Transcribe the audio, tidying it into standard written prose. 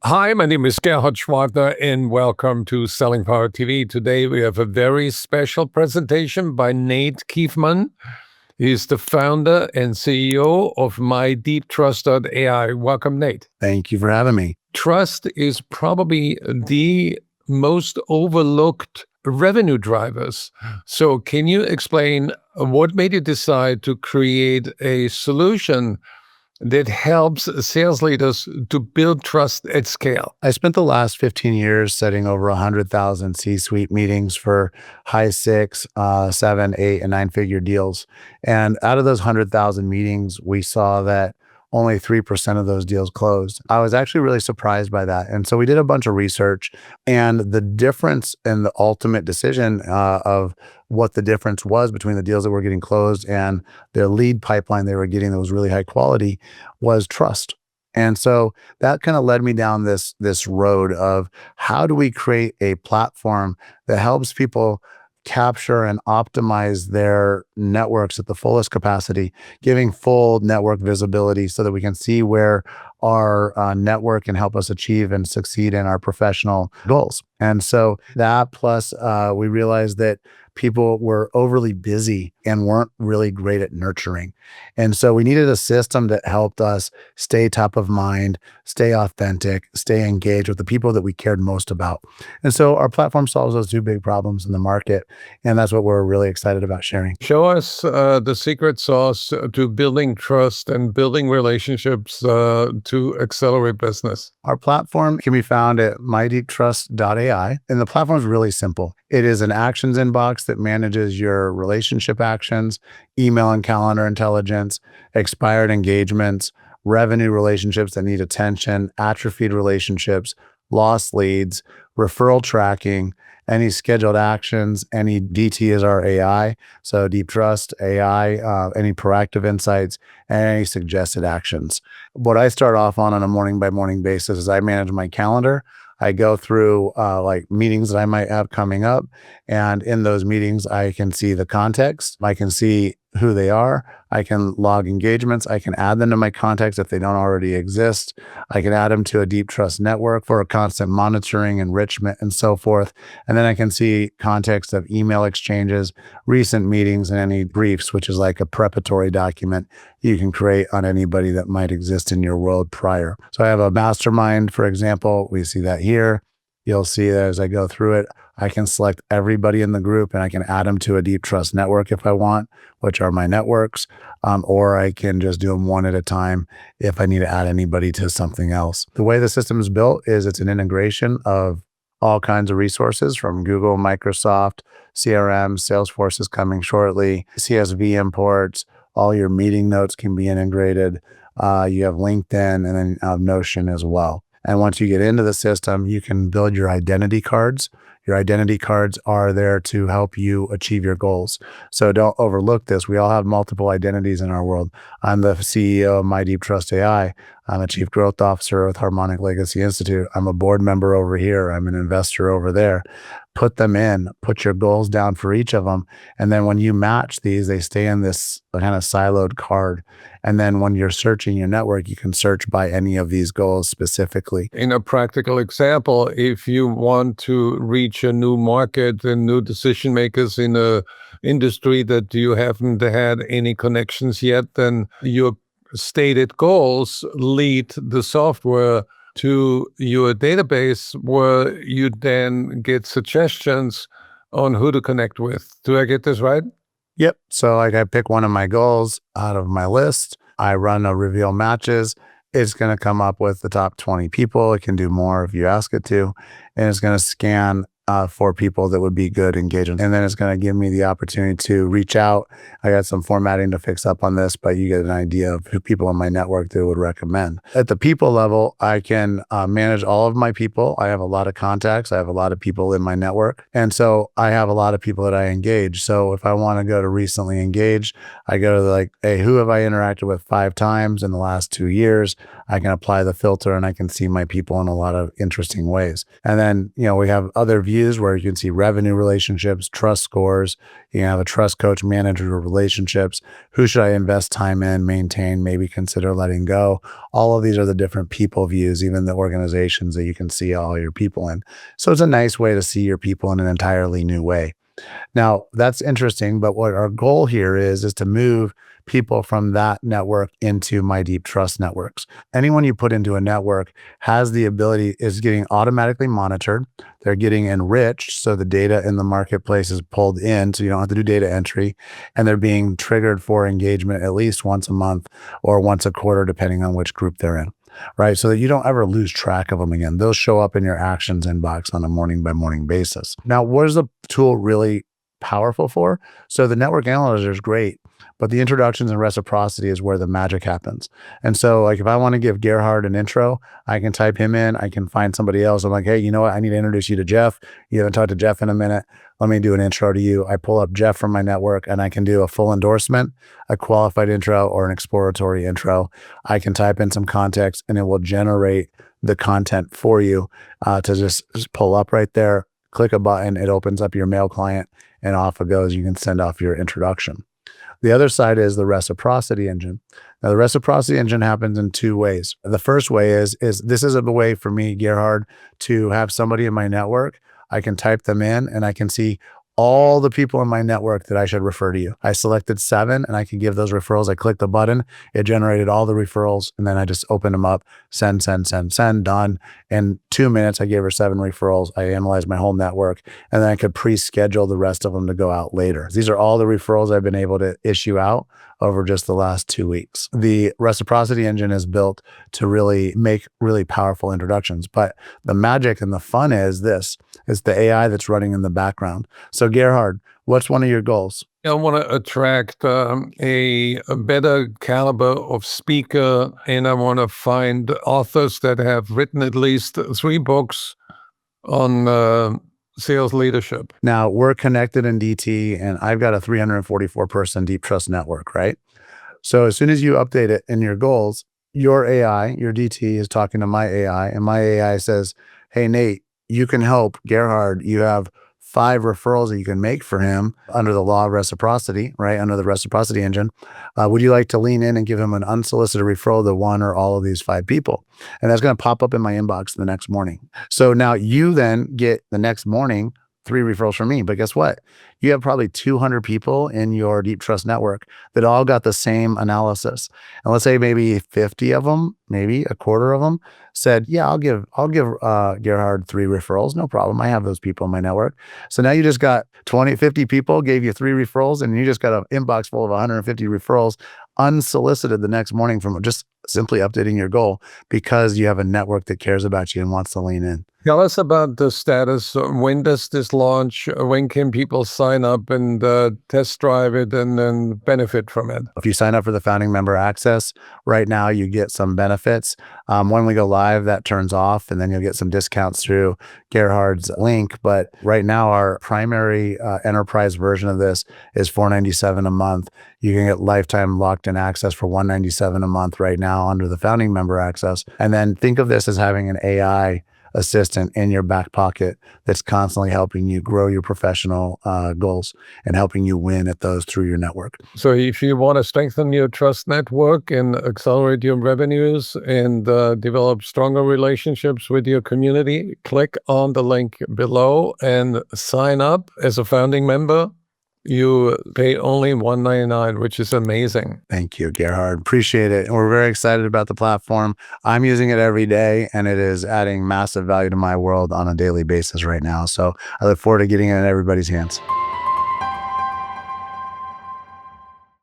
Hi, my name is Gerhard Schwartner, and welcome to Selling Power TV. Today, we have a very special presentation by Nate Kievman. He's the founder and CEO of MyDeepTrust.ai. Welcome, Nate. Thank you for having me. Trust is probably the most overlooked revenue drivers. So can you explain what made you decide to create a solution that helps sales leaders to build trust at scale? I spent the last 15 years setting over 100,000 C-suite meetings for high six, seven, eight, and nine-figure deals. And out of those 100,000 meetings, we saw that only 3% of those deals closed. I was actually really surprised by that. And so we did a bunch of research, and the difference in the ultimate decision of what the difference was between the deals that were getting closed and their lead pipeline they were getting that was really high quality was trust. And so that kind of led me down this road of how do we create a platform that helps people capture and optimize their networks at the fullest capacity, giving full network visibility so that we can see where our network can help us achieve and succeed in our professional goals. And so that plus we realized that people were overly busy and weren't really great at nurturing. And so we needed a system that helped us stay top of mind, stay authentic, stay engaged with the people that we cared most about. And so our platform solves those two big problems in the market. And that's what we're really excited about sharing. Show us the secret sauce to building trust and building relationships to accelerate business. Our platform can be found at MyDeepTrust.ai. And the platform is really simple. It is an actions inbox that manages your relationship actions, email and calendar intelligence, expired engagements, revenue relationships that need attention, atrophied relationships, lost leads, referral tracking, any scheduled actions, any DT is our AI, so Deep Trust AI, any proactive insights, and any suggested actions. What I start off on a morning by morning basis is I manage my calendar. I go through like meetings that I might have coming up. And in those meetings, I can see the context. I can see who they are. I can log engagements. I can add them to my contacts if they don't already exist. I can add them to a Deep Trust network for a constant monitoring, enrichment, and so forth. And then I can see context of email exchanges, recent meetings, and any briefs, which is like a preparatory document you can create on anybody that might exist in your world prior. So I have a mastermind, for example. We see that here. You'll see that as I go through it, I can select everybody in the group and I can add them to a Deep Trust network if I want, which are my networks, or I can just do them one at a time if I need to add anybody to something else. The way the system is built is it's an integration of all kinds of resources from Google, Microsoft, CRM, Salesforce is coming shortly, CSV imports, all your meeting notes can be integrated. You have LinkedIn and then Notion as well. And once you get into the system, you can build your identity cards. Your identity cards are there to help you achieve your goals. So don't overlook this. We all have multiple identities in our world. I'm the CEO of MyDeepTrust.ai. I'm a chief growth officer with Harmonic Legacy Institute. I'm a board member over here. I'm an investor over there. Put them in, put your goals down for each of them. And then when you match these, they stay in this kind of siloed card. And then when you're searching your network, you can search by any of these goals specifically. In a practical example, if you want to reach a new market and new decision makers in a industry that you haven't had any connections yet, then your stated goals lead the software to your database where you then get suggestions on who to connect with. Do I get this right? Yep. So like I pick one of my goals out of my list. I run a reveal matches. It's going to come up with the top 20 people. It can do more if you ask it to. And it's going to scan for people that would be good engagement. And then it's going to give me the opportunity to reach out. I got some formatting to fix up on this, but you get an idea of who people in my network that would recommend. At the people level, I can manage all of my people. I have a lot of contacts. I have a lot of people in my network. And so I have a lot of people that I engage. So if I want to go to recently engaged, I go to like, hey, who have I interacted with 5 times in the last 2 years? I can apply the filter and I can see my people in a lot of interesting ways. And then, we have other views views where you can see revenue relationships, trust scores. You can have a trust coach manage your relationships. Who should I invest time in, maintain, maybe consider letting go? All of these are the different people views, even the organizations that you can see all your people in. So it's a nice way to see your people in an entirely new way. Now, that's interesting, but what our goal here is to move people from that network into My Deep Trust networks. Anyone you put into a network has the ability, is getting automatically monitored. They're getting enriched, so the data in the marketplace is pulled in, so you don't have to do data entry, and they're being triggered for engagement at least once a month or once a quarter, depending on which group they're in. Right. So that you don't ever lose track of them again. They'll show up in your actions inbox on a morning by morning basis. Now, what is the tool really powerful for? So the network analyzer is great, but the introductions and reciprocity is where the magic happens. And so like if I want to give Gerhard an intro, I can type him in, I can find somebody else. I'm like, hey, you know what? I need to introduce you to Jeff. You haven't talked to Jeff in a minute. Let me do an intro to you. I pull up Jeff from my network and I can do a full endorsement, a qualified intro, or an exploratory intro. I can type in some context and it will generate the content for you to just pull up right there, click a button, it opens up your mail client and off it goes. You can send off your introduction. The other side is the reciprocity engine. Now, the reciprocity engine happens in two ways. The first way is this is a way for me, Gerhard, to have somebody in my network. I can type them in and I can see all the people in my network that I should refer to you. I selected 7 and I can give those referrals. I clicked the button, it generated all the referrals, and then I just opened them up, send, done. In 2 minutes, I gave her 7 referrals. I analyzed my whole network, and then I could pre-schedule the rest of them to go out later. These are all the referrals I've been able to issue out over just the last 2 weeks. The reciprocity engine is built to really make really powerful introductions. But the magic and the fun is this, is the AI that's running in the background. So Gerhard, what's one of your goals? I want to attract a better caliber of speaker, and I want to find authors that have written at least 3 books on sales leadership. Now, we're connected in DT, and I've got a 344-person Deep Trust network, right? So as soon as you update it in your goals, your AI, your DT is talking to my AI, and my AI says, hey, Nate, you can help Gerhard. You have 5 referrals that you can make for him under the law of reciprocity, right? Under the reciprocity engine. Would you like to lean in and give him an unsolicited referral to one or all of these 5 people? And that's going to pop up in my inbox the next morning. So now you then get the next morning 3 referrals from me. But guess what? You have probably 200 people in your Deep Trust network that all got the same analysis. And let's say maybe 50 of them, maybe a quarter of them said, yeah, I'll give Gerhard 3 referrals. No problem. I have those people in my network. So now you just got 20, 50 people gave you 3 referrals, and you just got an inbox full of 150 referrals unsolicited the next morning from just simply updating your goal because you have a network that cares about you and wants to lean in. Tell us about the status. When does this launch? When can people sign up and test drive it and then benefit from it? If you sign up for the founding member access, right now you get some benefits. When we go live, that turns off, and then you'll get some discounts through Gerhard's link. But right now, our primary enterprise version of this is $497 a month. You can get lifetime locked-in access for $197 a month right now under the founding member access. And then think of this as having an AI assistant in your back pocket that's constantly helping you grow your professional goals and helping you win at those through your network. So if you want to strengthen your trust network and accelerate your revenues and develop stronger relationships with your community, click on the link below and sign up as a founding member. You pay only $199, which is amazing. Thank you, Gerhard. Appreciate it. And we're very excited about the platform. I'm using it every day, and it is adding massive value to my world on a daily basis right now. So I look forward to getting it in everybody's hands.